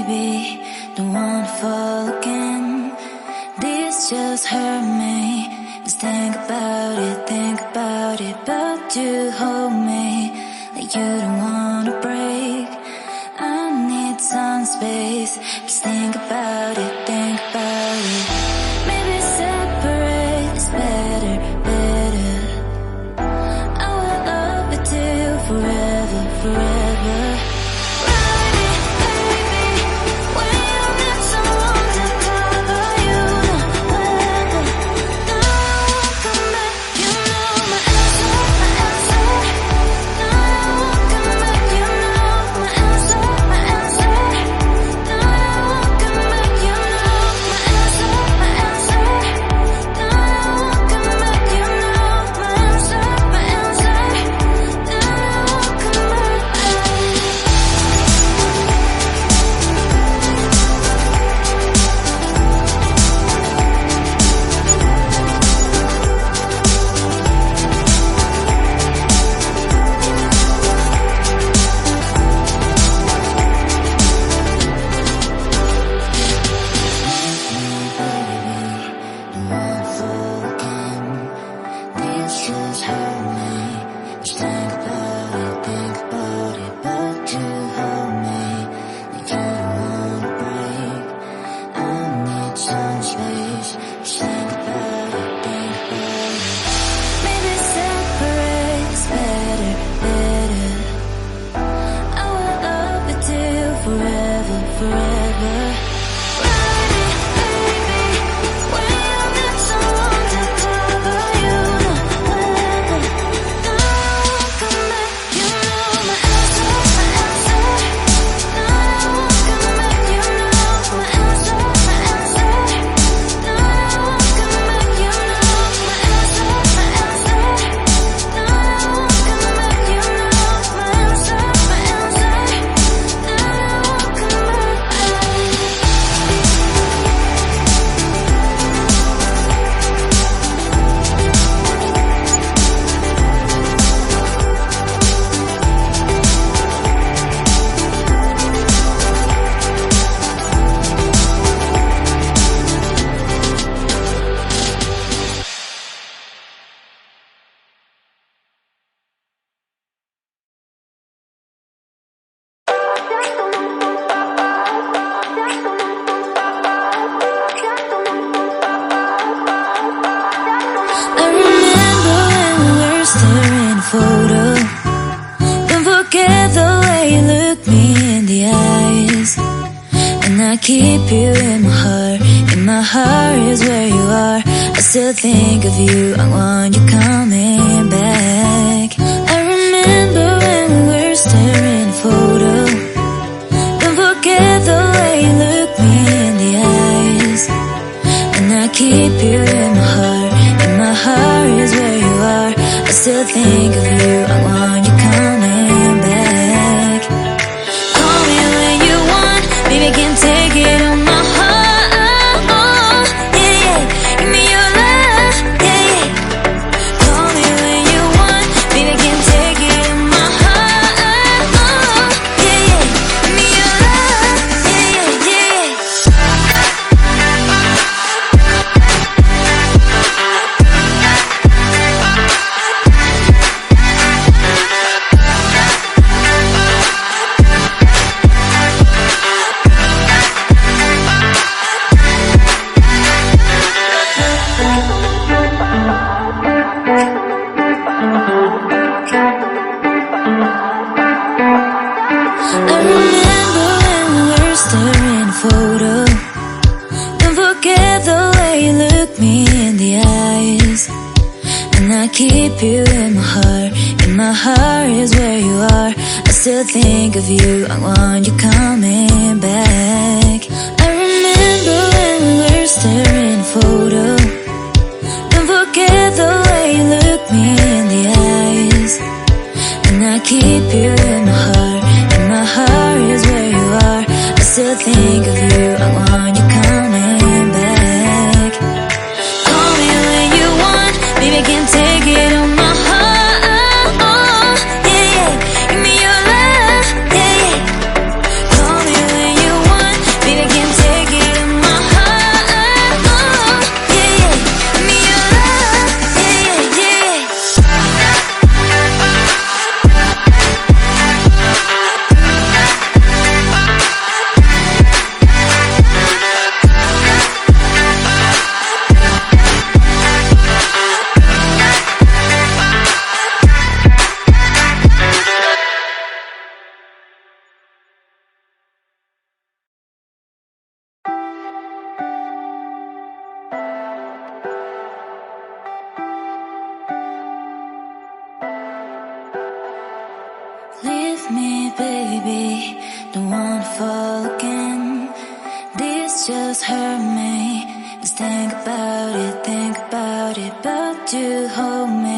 baby, don't wanna fall again. This just hurt me. Just think about it, but you hold me like you don't wanna break. I need some space. Just think about it, maybe separate is better, better. I will love you till forever, forever. Keep you in my heart is where you are. I still think of you, I want you coming back. I remember when we were staring a photo. Don't forget the way you look me in the eyes. And I keep you in my heart is where you are. I still think of you, I want you coming back. Call me when you want, baby, I can't take it on my heart, yeah, yeah. Give me your love, yeah, yeah. Call me when you want, baby, I can't take it on my heart, yeah, yeah. Give me your love, yeah, yeah, keep you in my heart is where you are. I still think of you, I want you coming back. I remember when we were staring a photo. Don't forget the way you look me in the eyes. And I keep you in my heart is where you are. I still think of you, I want you coming back. Call me when you want, baby, I can't take it on my heart, yeah, yeah. Give me your love, yeah, yeah. Call me when you want, just hurt me. Just think about it, but you hold me.